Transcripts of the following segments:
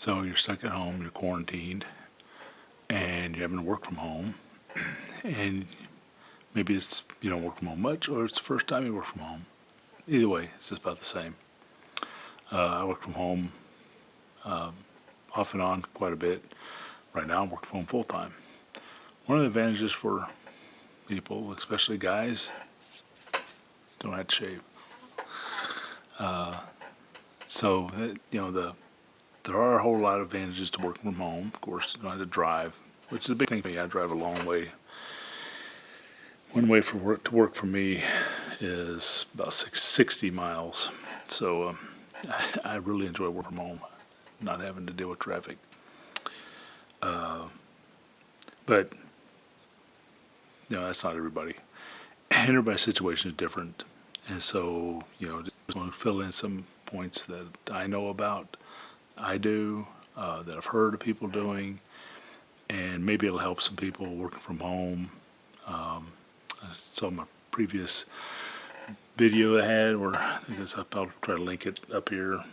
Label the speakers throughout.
Speaker 1: So you're stuck at home, you're quarantined, and you're having to work from home, and maybe it's you don't work from home much, or it's the first time you work from home. Either way, it's just about the same. I work from home off and on quite a bit. Right now I'm working from home full time. One of the advantages for people, especially guys, don't have to shave. So there are a whole lot of advantages to working from home. Of course, you don't have to drive, which is a big thing for me. I drive a long way. One way to work for me is about 60 miles. So I really enjoy working from home, not having to deal with traffic. But that's not everybody. Everybody's situation is different, and so just want to fill in some points that I know about. I do that I've heard of people doing, and maybe it'll help some people working from home. I saw my previous video I had, or I think I'll try to link it up here. I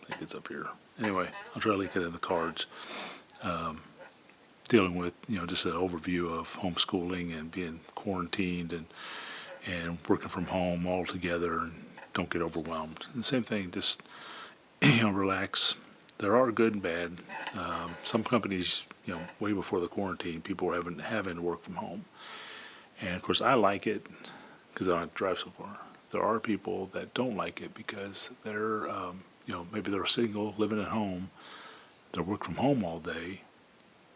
Speaker 1: think it's up here. Anyway, I'll try to link it in the cards. Dealing with just an overview of homeschooling and being quarantined and working from home all together, and don't get overwhelmed. And the same thing, just relax. There are good and bad. Some companies, way before the quarantine, people were having to work from home, and of course I like it because I don't have to drive so far. There are people that don't like it because they're maybe they're single living at home. They work from home all day,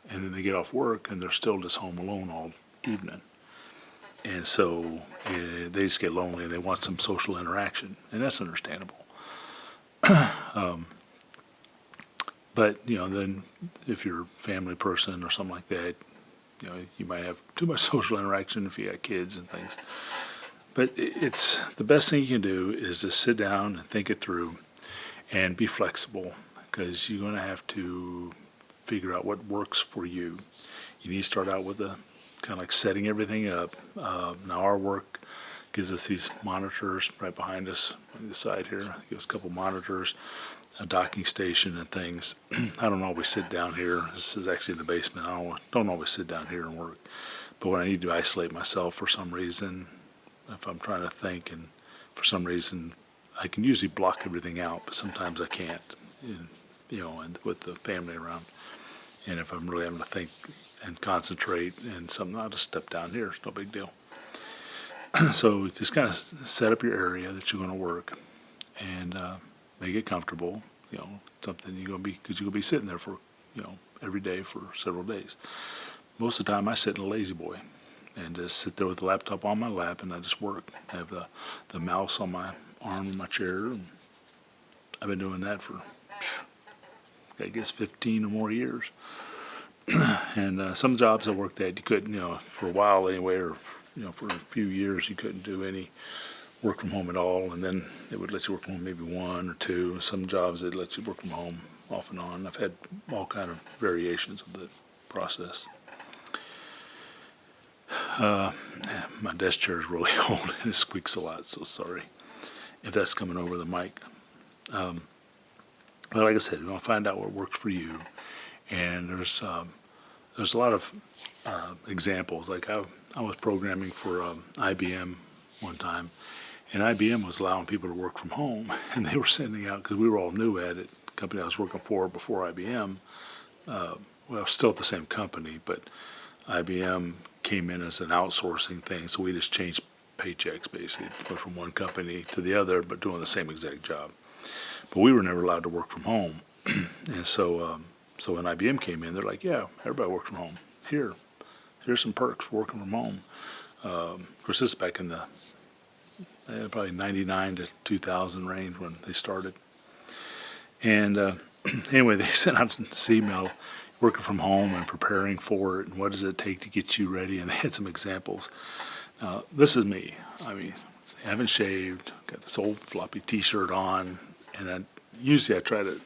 Speaker 1: and then they get off work and they're still just home alone all evening. And so they just get lonely and they want some social interaction, and that's understandable. But then if you're a family person or something like that, you might have too much social interaction if you got kids and things. But it's the best thing you can do is just sit down and think it through and be flexible, because you're going to have to figure out what works for you. You need to start out with a kind of like setting everything up. Now our work gives us these monitors right behind us on the side here. It gives us a couple monitors, a docking station and things. I don't always sit down here. This is actually in the basement. I don't always sit down here and work. But when I need to isolate myself for some reason, if I'm trying to think and for some reason, I can usually block everything out, but sometimes I can't, and with the family around. And if I'm really having to think and concentrate and something, I'll just step down here. It's no big deal. So just kind of set up your area that you're going to work, and make it comfortable. Something you're going to be, because you're going to be sitting there for every day for several days. Most of the time I sit in a lazy boy and just sit there with the laptop on my lap, and I just work. I have the mouse on my arm in my chair, and I've been doing that for I guess 15 or more years. And some jobs I worked at, you couldn't, for a while anyway, or for a few years, you couldn't do any work from home at all, and then they would let you work from home maybe one or two. Some jobs they'd let you work from home off and on. I've had all kind of variations of the process. My desk chair is really old and it squeaks a lot, so sorry if that's coming over the mic. But like I said, you want to find out what works for you, and there's a lot of examples. Like I was programming for IBM one time, and IBM was allowing people to work from home, and they were sending out, because we were all new at it, the company I was working for before IBM, well, still at the same company, but IBM came in as an outsourcing thing, so we just changed paychecks basically, went from one company to the other, but doing the same exact job. But we were never allowed to work from home, and so when IBM came in, they're like, yeah, everybody works from home. Here's some perks for working from home. Of course, this is back in the probably 99 to 2000 range when they started. And anyway, they sent out this email, working from home and preparing for it, and what does it take to get you ready, and they had some examples. This is me. I mean, I haven't shaved, got this old floppy t-shirt on, and usually I try to,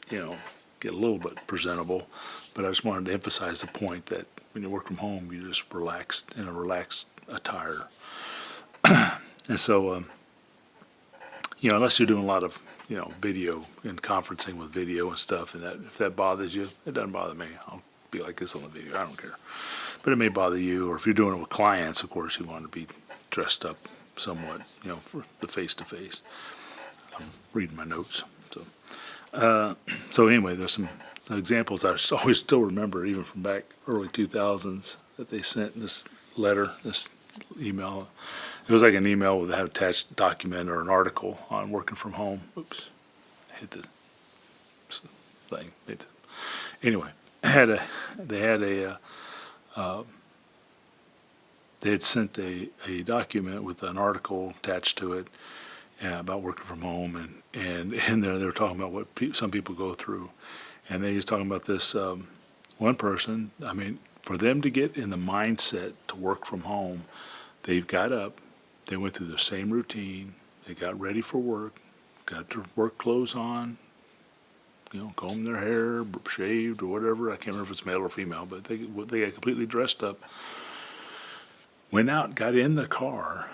Speaker 1: get a little bit presentable, but I just wanted to emphasize the point that when you work from home, you just relaxed in a relaxed attire. And so, unless you're doing a lot of, video and conferencing with video and stuff, and that if that bothers you, it doesn't bother me. I'll be like this on the video. I don't care. But it may bother you, or if you're doing it with clients, of course, you want to be dressed up somewhat, for the face-to-face. I'm reading my notes. So anyway, there's some examples I always still remember, even from back early 2000s, that they sent this letter, this email. It was like an email with an attached document or an article on working from home. Oops, I hit the thing. Anyway, they had sent a document with an article attached to it about working from home, and in there they were talking about what some people go through, and they was talking about this one person. I mean, for them to get in the mindset to work from home, they got up, they went through the same routine, they got ready for work, got their work clothes on, combed their hair, shaved or whatever. I can't remember if it's male or female, but they got completely dressed up, went out, got in the car,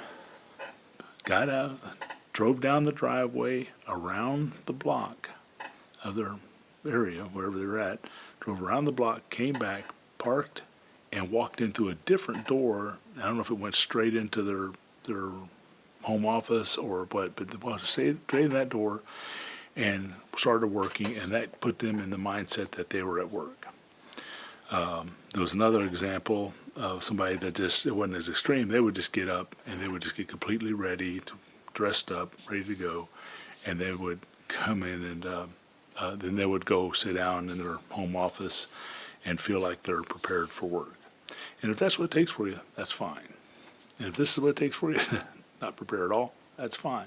Speaker 1: got out, drove down the driveway around the block of their area, wherever they were at, drove around the block, came back, parked, and walked in through a different door. I don't know if it went straight into their home office or what, but they stayed straight in that door and started working, and that put them in the mindset that they were at work. There was another example of somebody that it wasn't as extreme. They would just get up and they would just get completely ready, dressed up, ready to go, and they would come in and then they would go sit down in their home office and feel like they're prepared for work. And if that's what it takes for you, that's fine. And if this is what it takes for you, not prepared at all, that's fine.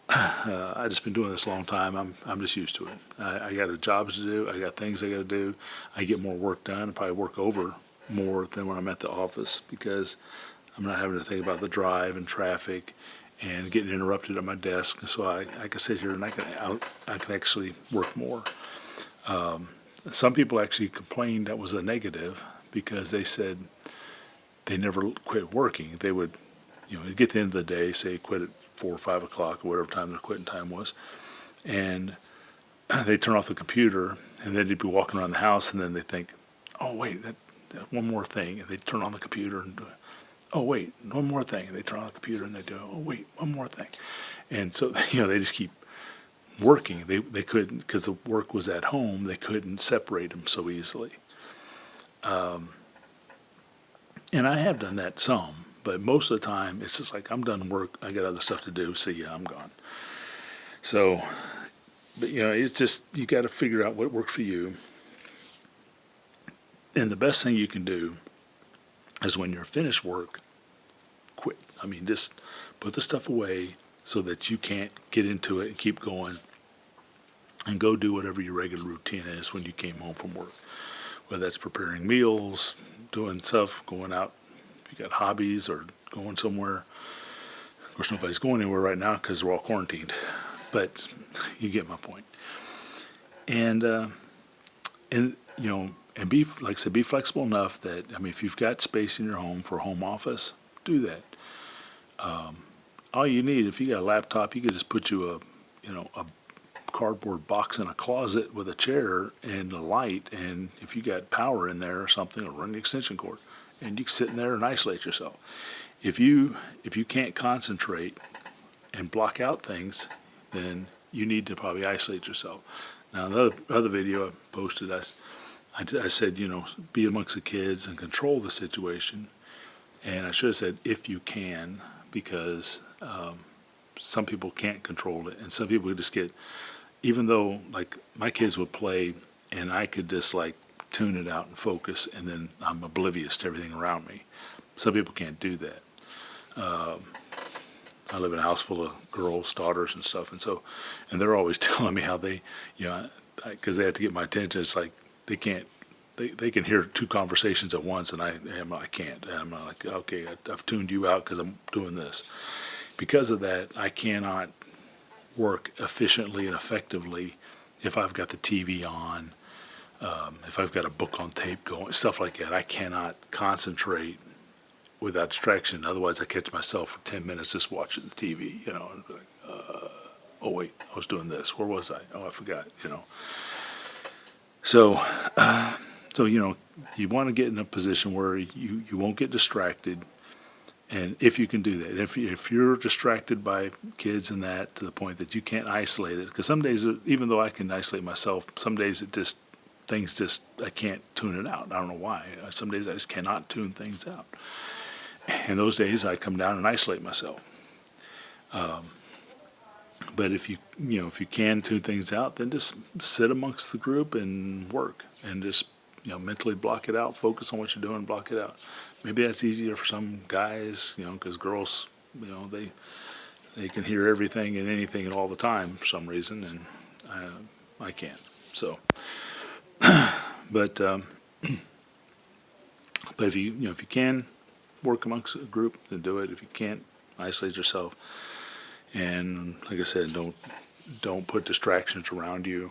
Speaker 1: I've just been doing this a long time. I'm just used to it. I got jobs to do. I got things I got to do. I get more work done. I probably work over more than when I'm at the office because I'm not having to think about the drive and traffic and getting interrupted at my desk. And so I can sit here and I can actually work more. Some people actually complained that was a negative because they said they never quit working. They would, get to the end of the day, say quit at 4 or 5 o'clock or whatever time their quitting time was, and they'd turn off the computer, and then they'd be walking around the house, and then they think, oh wait, that one more thing, and they'd turn on the computer and do it. Oh wait, one more thing, and they turn on the computer and they do, oh wait, one more thing, and so they just keep working. They couldn't, because the work was at home, they couldn't separate them so easily. And I have done that some. But most of the time, it's just like, I'm done work, I got other stuff to do, see ya, I'm gone. So, but it's just, you got to figure out what works for you. And the best thing you can do is when you're finished work, quit. I mean, just put the stuff away so that you can't get into it and keep going and go do whatever your regular routine is when you came home from work. Whether that's preparing meals, doing stuff, going out, if you got hobbies or going somewhere. Of course, nobody's going anywhere right now because we're all quarantined, but you get my point. And be, like I said, be flexible enough that, if you've got space in your home for a home office, do that. All you need, if you got a laptop, you could just put you a cardboard box in a closet with a chair and a light, and if you got power in there or something, or run the extension cord, and you can sit in there and isolate yourself. If you can't concentrate and block out things, then you need to probably isolate yourself. Now, another other video I posted, I said, be amongst the kids and control the situation. And I should have said, if you can, because some people can't control it. And some people just get, even though, like, my kids would play and I could just, like, tune it out and focus, and then I'm oblivious to everything around me. Some people can't do that. I live in a house full of girls, daughters, and stuff, and they're always telling me how they, because they have to get my attention. It's like they can't, they can hear two conversations at once, and I can't. And I'm like, okay, I've tuned you out because I'm doing this. Because of that, I cannot work efficiently and effectively if I've got the TV on, if I've got a book on tape going, stuff like that. I cannot concentrate without distraction. Otherwise, I catch myself for 10 minutes just watching the TV, and be like, oh wait, I was doing this. Where was I? Oh, I forgot. So, you want to get in a position where you won't get distracted, and if you can do that, if you're distracted by kids and that to the point that you can't isolate it, because some days, even though I can isolate myself, some days I can't tune it out. I don't know why. Some days I just cannot tune things out, and those days I come down and isolate myself. But if you can tune things out, then just sit amongst the group and work, and just mentally block it out, focus on what you're doing, block it out. Maybe that's easier for some guys, because girls, they can hear everything and anything and all the time for some reason, and I can't. So, but if you can work amongst a group, then do it. If you can't, isolate yourself. And like I said, don't put distractions around you.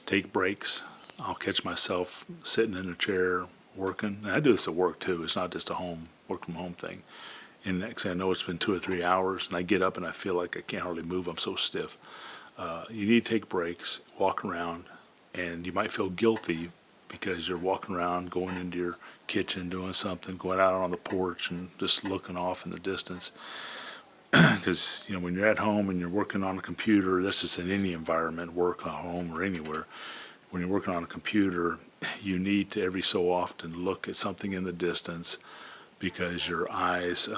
Speaker 1: Take breaks. I'll catch myself sitting in a chair working. And I do this at work too. It's not just a work from home thing. And next thing I know, it's been 2 or 3 hours, and I get up and I feel like I can't hardly move. I'm so stiff. You need to take breaks, walk around, and you might feel guilty because you're walking around, going into your kitchen, doing something, going out on the porch and just looking off in the distance. Because when you're at home and you're working on a computer, that's just in any environment, work at home or anywhere. When you're working on a computer, you need to every so often look at something in the distance, because your eyes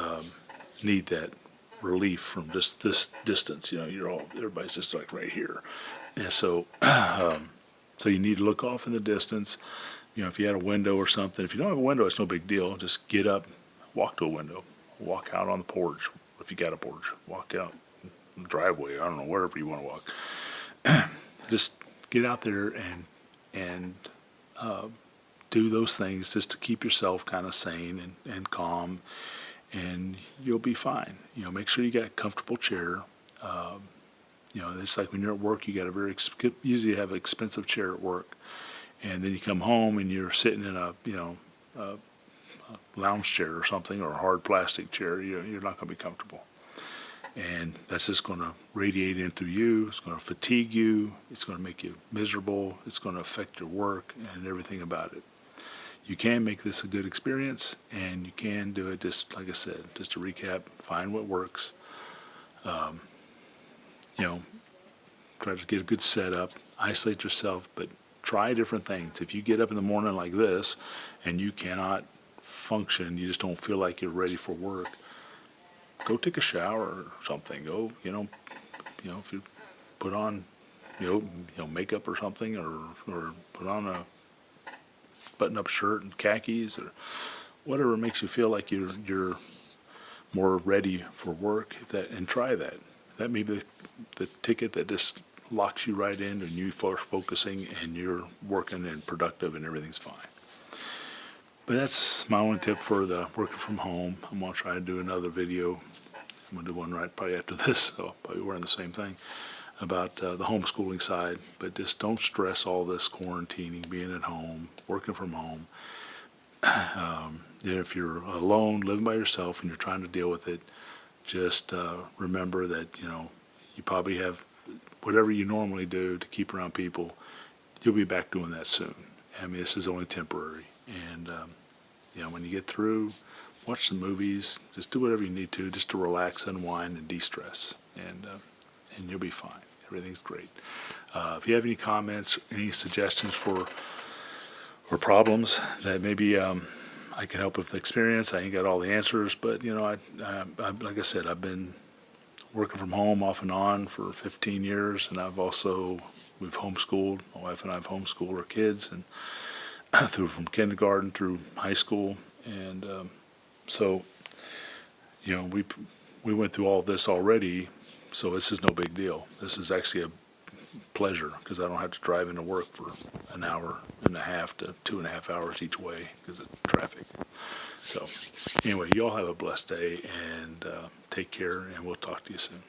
Speaker 1: need that relief from just this distance. Everybody's just like right here, and so so you need to look off in the distance. If you had a window or something. If you don't have a window, it's no big deal. Just get up, walk to a window, walk out on the porch. If you got a porch, walk out in the driveway. I don't know, wherever you want to walk. Just get out there and do those things just to keep yourself kind of sane and calm, and you'll be fine. Make sure you got a comfortable chair. It's like when you're at work, you got usually have an expensive chair at work, and then you come home and you're sitting in a lounge chair or something, or a hard plastic chair. You're not going to be comfortable, and that's just going to radiate in through you. It's going to fatigue you. It's going to make you miserable. It's going to affect your work and everything about it. You can make this a good experience, and you can do it, just like I said, just to recap, find what works. Try to get a good setup, isolate yourself, but try different things. If you get up in the morning like this and you cannot function, you just don't feel like you're ready for work, go take a shower or something. Go, if you put on, makeup or something, or put on a button-up shirt and khakis or whatever makes you feel like you're more ready for work. And try that. That may be the ticket that just locks you right in, and you are focusing and you're working and productive and everything's fine. But that's my only tip for the working from home. I'm going to try to do another video. I'm going to do one probably after this, so probably wearing the same thing, about the homeschooling side. But just don't stress all this quarantining, being at home, working from home. If you're alone, living by yourself, and you're trying to deal with it, just remember that, you probably have whatever you normally do to keep around people, you'll be back doing that soon. This is only temporary. And, when you get through, watch some movies, just do whatever you need to just to relax, unwind, and de-stress. And you'll be fine. Everything's great. If you have any comments, any suggestions or problems that maybe I can help with the experience, I ain't got all the answers, but, like I said, I've been working from home off and on for 15 years, and we've homeschooled. My wife and I have homeschooled our kids, and from kindergarten through high school, and so we went through all this already, so this is no big deal. This is actually a pleasure, because I don't have to drive into work for an hour and a half to 2.5 hours each way because of traffic. So anyway, you all have a blessed day, and take care, and we'll talk to you soon.